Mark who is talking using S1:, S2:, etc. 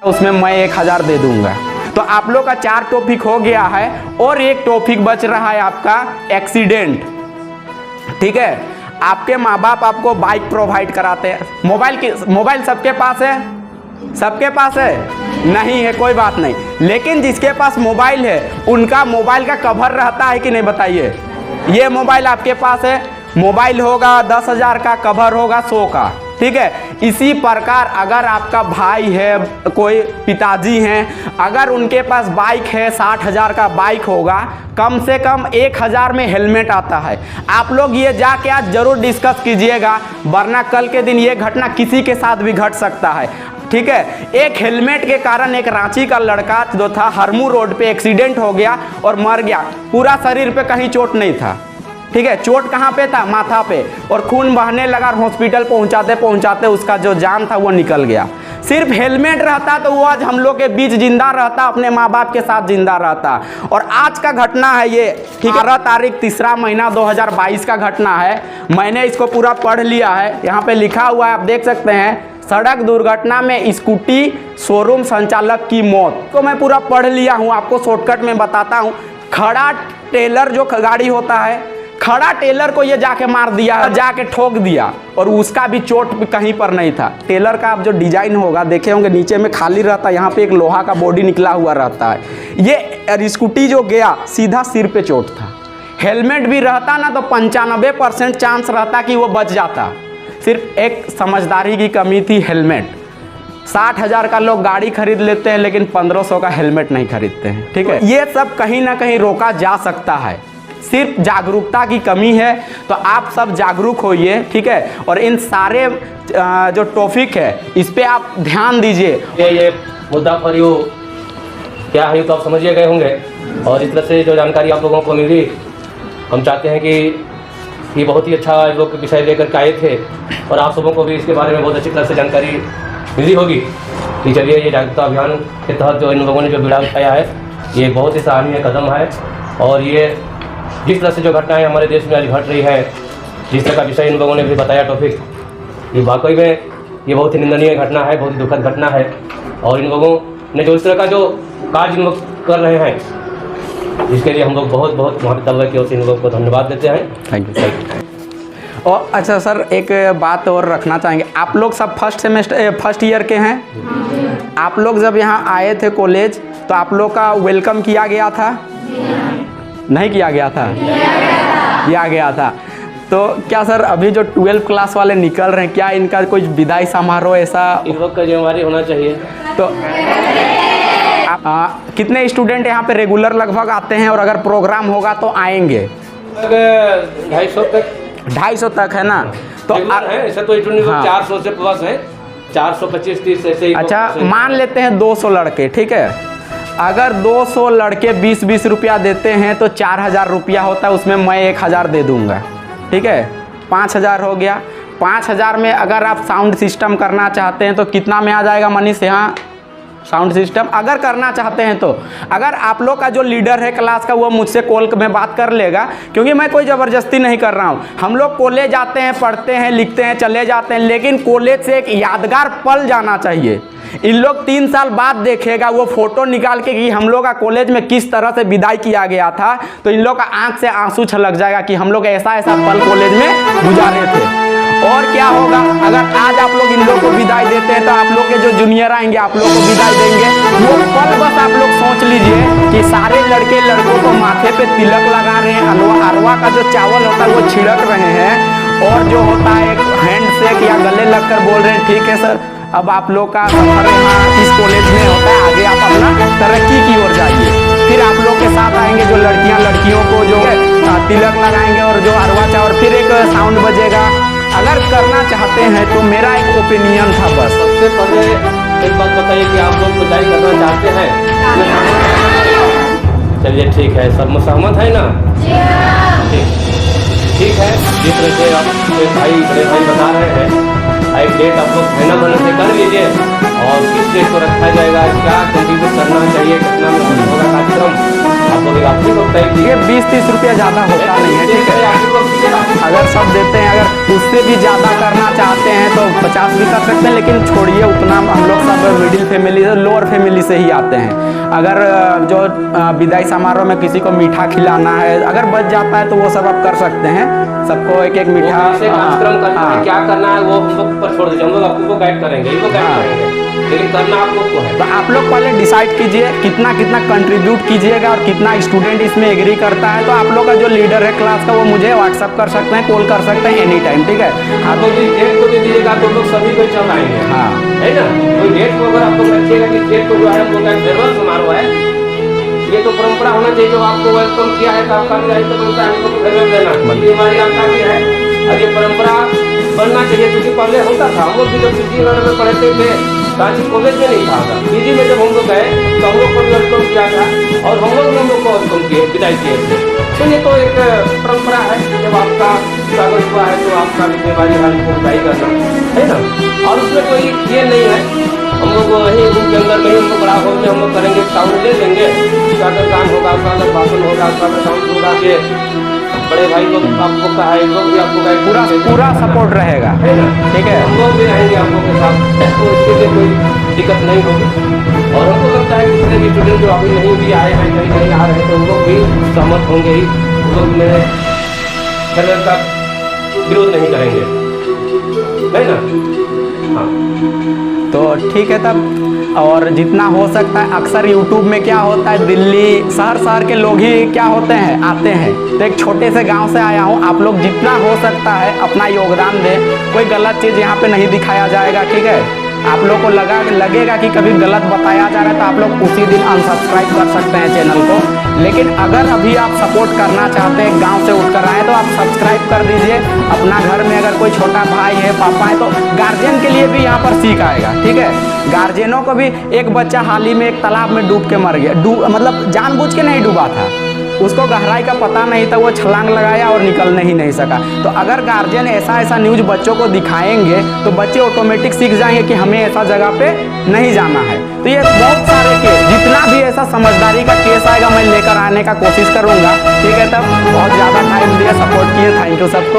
S1: उसमें मैं 1000 दे दूंगा। तो आप लोग का 4 टॉपिक हो गया है और एक टॉपिक बच रहा है आपका एक्सीडेंट। ठीक है, आपके माँ बाप आपको बाइक प्रोवाइड कराते हैं, मोबाइल सबके पास है? सबके पास है? नहीं है, कोई बात नहीं। लेकिन जिसके पास मोबाइल है उनका मोबाइल का कवर रहता है कि नहीं बताइए? ये मोबाइल आपके पास है, मोबाइल होगा 10,000 का, कवर होगा 100 का। ठीक है, इसी प्रकार अगर आपका भाई है, कोई पिताजी हैं, अगर उनके पास बाइक है, 60,000 का बाइक होगा, कम से कम 1000 में हेलमेट आता है। आप लोग ये जाके आज जरूर डिस्कस कीजिएगा, वरना कल के दिन ये घटना किसी के साथ भी घट सकता है। ठीक है, एक हेलमेट के कारण एक रांची का लड़का जो था हरमू रोड पे एक्सीडेंट हो गया और मर गया। पूरा शरीर पे कहीं चोट नहीं था। ठीक है, चोट कहाँ पे था? माथा पे, और खून बहने लगा। हॉस्पिटल पहुंचाते पहुंचाते उसका जो जान था वो निकल गया। सिर्फ हेलमेट रहता तो वो आज हम लोग के बीच जिंदा रहता, अपने माँ बाप के साथ जिंदा रहता। और आज का घटना है ये, ठीक है, 18 तारीख 3रा महीना 2022 का घटना है। मैंने इसको पूरा पढ़ लिया है, यहाँ पे लिखा हुआ है, आप देख सकते हैं। सड़क दुर्घटना में स्कूटी शोरूम संचालक की मौत। तो मैं पूरा पढ़ लिया हूँ, आपको शॉर्टकट में बताता हूँ। खड़ा टेलर जो गाड़ी होता है, खड़ा टेलर को ये जाके मार दिया, जाके ठोक दिया, और उसका भी चोट कहीं पर नहीं था। टेलर का आप जो डिजाइन होगा देखे होंगे, नीचे में खाली रहता है, यहाँ पे एक लोहा का बॉडी निकला हुआ रहता है। ये स्कूटी जो गया सीधा सिर पे चोट था। हेलमेट भी रहता ना तो 95% चांस रहता कि वो बच जाता। सिर्फ एक समझदारी की कमी थी, हेलमेट। 60,000 का लोग गाड़ी खरीद लेते हैं लेकिन 1500 का हेलमेट नहीं खरीदते हैं। ठीक है, ये सब कहीं ना कहीं रोका जा सकता है, सिर्फ जागरूकता की कमी है। तो आप सब जागरूक होइए, ठीक है, और इन सारे जो टॉपिक है इस पे आप ध्यान दीजिए।
S2: ये मुद्दा पर यू क्या है तो आप समझिए गए होंगे, और इस तरह से जो जानकारी आप लोगों को मिली, हम चाहते हैं कि ये बहुत ही अच्छा लोग विषय लेकर के आए थे, और आप सबों को भी इसके बारे में बहुत अच्छी तरह से जानकारी मिली होगी। कि चलिए, ये जागरूकता अभियान के तहत जो इन लोगों ने जो बीड़ा उठाया है, ये बहुत ही सराहनीय कदम है। और ये जिस तरह से जो घटनाएं हमारे देश में आज घट रही है, जिस तरह का विषय इन लोगों ने भी बताया टॉपिक, ये वाकई में ये बहुत ही निंदनीय घटना है, बहुत ही दुखद घटना है। और इन लोगों ने जो इस तरह का जो कार्य इन लोग कर रहे हैं, इसके लिए हम लोग बहुत बहुत महाविद्यालय की ओर से इन लोगों को धन्यवाद देते हैं।
S1: Thank you. और अच्छा सर, एक बात और रखना चाहेंगे, आप लोग सब फर्स्ट ईयर के हैं? आप लोग जब यहाँ आए थे कॉलेज तो आप लोग का वेलकम किया गया था? नहीं किया गया था? किया गया था। तो क्या सर अभी जो 12th क्लास वाले निकल रहे हैं, क्या इनका कोई विदाई समारोह ऐसा?
S2: इन लोग का जिम्मेवारी होना चाहिए।
S1: तो कितने स्टूडेंट यहाँ पे रेगुलर लगभग आते हैं, और अगर प्रोग्राम होगा तो आएंगे?
S2: 250 तक।
S1: 250 तक है ना? तो
S2: ऐसा तो 400 से प्लस है, 425-30 ऐसे ही।
S1: अच्छा, मान लेते हैं 200 लड़के, ठीक है। अगर 200 लड़के 20-20 रुपया देते हैं तो 4000 रुपया होता है, उसमें मैं 1000 दे दूंगा। ठीक है, 5000 हो गया। 5000 में अगर आप साउंड सिस्टम करना चाहते हैं तो कितना में आ जाएगा मनीष? यहाँ साउंड सिस्टम अगर करना चाहते हैं तो, अगर आप लोग का जो लीडर है क्लास का वो मुझसे कॉल में बात कर लेगा, क्योंकि मैं कोई ज़बरदस्ती नहीं कर रहा हूँ। हम लोग कॉलेज आते हैं, पढ़ते हैं, लिखते हैं, चले जाते हैं, लेकिन कॉलेज से एक यादगार पल जाना चाहिए। इन लोग 3 साल बाद देखेगा वो फोटो निकाल के कि हम लोग का कॉलेज में किस तरह से विदाई किया गया था, तो इन लोग का आंख से आंसू छलक जाएगा कि हम लोग ऐसा ऐसा पल कॉलेज में गुजारे थे। और क्या होगा, अगर आज आप लोग इन लोग को विदाई देते हैं तो आप लोग के जो जूनियर आएंगे आप लोग को विदाई देंगे। वो पल बस आप लोग सोच लीजिए कि सारे लड़के लड़कों को माथे पे तिलक लगा रहे हैं, अरवा का जो चावल होता है वो छिड़क रहे हैं, और जो होता है एक हैंड शेक या गले लगकर बोल रहे हैं ठीक है सर, अब आप लोग का सफर यहाँ इस कॉलेज में होता है, आगे आप अपना तरक्की की ओर जाइए। फिर आप लोग के साथ आएंगे जो लड़कियाँ लड़कियों को जो तिलक लगाएंगे, और जो अरवा चावल, फिर एक साउंड बजेगा। अगर करना चाहते हैं तो मेरा एक ओपिनियन था बस।
S2: सबसे पहले एक बात बताइए कि आप लोग विदाई करना चाहते हैं? चलिए ठीक है, सब सहमत है ना? ठीक है, जिस तरह से आप बड़े भाई बता रहे हैं, एक डेट आप लोग फाइनल होने से कर लीजिए, और किस डेट को रखा जाएगा, क्या कंट्रीब्यूट करना चाहिए, कितना में होगा कार्यक्रम, आप लोग आप ही को तय कीजिए।
S1: 20-30 रुपया ज़्यादा होता नहीं है, ठीक है। अगर सब देते हैं, अगर उससे भी ज़्यादा करना चाहते हैं तो 50 भी कर सकते हैं, लेकिन छोड़िए उतना, हम लोग सब मिडिल फैमिली से, लोअर फैमिली से ही आते हैं। अगर जो विदाई समारोह में किसी को मीठा खिलाना है, अगर बच जाता है तो वो सब आप कर सकते हैं, सबको एक एक मीठा।
S2: कार्यक्रम करना है, क्या करना है वो हम लोग पर छोड़ दीजिए, हम लोग आपको गाइड करेंगे, इनको गाइड करेंगे, लेकिन करना आप लोग को है।
S1: तो आप लोग पहले डिसाइड कीजिए कितना कितना कंट्रीब्यूट कीजिएगा और कितना स्टूडेंट इसमें एग्री करता है। तो आप लोग का जो लीडर है क्लास का वो मुझे व्हाट्सअप कर सकते हैं, कॉल कर सकते हैं एनी टाइम, ठीक है।
S2: हाँ, तो डेट को दे दीजिएगा तो लोग सभी को चल आएंगे,
S1: हाँ
S2: है ना। तो डेट को अगर आप लोग रखिएगा कि डेट को जो है हम लोग का फेयरवेल समारोह है, ये तो परंपरा होना चाहिए। जो आपको वेलकम किया है तो आपका भी दायित्व बनता है हमको फेयरवेल देना, ये हमारी आपका भी है और ये परंपरा बनना चाहिए। क्योंकि पहले होता था, हम लोग भी जब पीजी में पढ़ते थे, रांची कॉलेज में नहीं था, पीजी में जब हम लोग गए तो हम लोग को वेलकम किया था और हम लोग भी हम लोग को वेलकम किए, विदाई किए थे। तो ये तो एक परंपरा है, जब आपका स्वागत हुआ है तो आपका भी जिम्मेवारी है हमको विदाई करना, है ना। और उसमें कोई ये नहीं है, हम लोग वही रूम के अंदर में ही हमको बड़ा हॉल में हम लोग करेंगे, साउंड ले लेंगे, स्वागत गान होगा, स्वागत भाषण होगा, स्वागत साउंड होगा, के बड़े भाई लोग आपको कहा है, लोग भी आपको गाइड
S1: पूरा पूरा सपोर्ट रहेगा,
S2: है ना,
S1: ठीक है।
S2: हम लोग भी रहेंगे आप लोगों के साथ, तो इसके लिए कोई दिक्कत नहीं होगी। और हमको लगता है कि जितने भी स्टूडेंट जो अभी नहीं भी आए हैं, कहीं नहीं आ रहे हैं, तो उन लोग भी सहमत होंगे ही, उन लोग मेरे फेयरवेल का विरोध नहीं करेंगे, है ना। हाँ,
S1: तो ठीक है तब। और जितना हो सकता है, अक्सर यूट्यूब में क्या होता है, दिल्ली शहर के लोग ही क्या होते हैं, आते हैं। तो एक छोटे से गांव से आया हूं, आप लोग जितना हो सकता है अपना योगदान दें। कोई गलत चीज़ यहाँ पे नहीं दिखाया जाएगा, ठीक है। आप लोग को लगेगा कि कभी गलत बताया जा रहा है तो आप लोग उसी दिन अनसब्सक्राइब कर सकते हैं चैनल को। लेकिन अगर अभी आप सपोर्ट करना चाहते हैं, गांव से उठकर आए, तो आप सब्सक्राइब कर दीजिए। अपना घर में अगर कोई छोटा भाई है, पापा है, तो गार्जियन के लिए भी यहाँ पर सीख आएगा, ठीक है। गार्जियनों को भी, एक बच्चा हाल ही में एक तालाब में डूब के मर गया, मतलब जानबूझ के नहीं डूबा था, उसको गहराई का पता नहीं था, वो छलांग लगाया और निकलने ही नहीं सका। तो अगर गार्जियन ऐसा न्यूज़ बच्चों को दिखाएंगे तो बच्चे ऑटोमेटिक सीख जाएंगे कि हमें ऐसा जगह पे नहीं जाना है। तो ये बहुत सारे केस, जितना भी ऐसा समझदारी का केस आएगा मैं लेकर आने का कोशिश करूँगा, ठीक है। तब बहुत ज़्यादा टाइम दिया, सपोर्ट किए, थैंक यू सबको।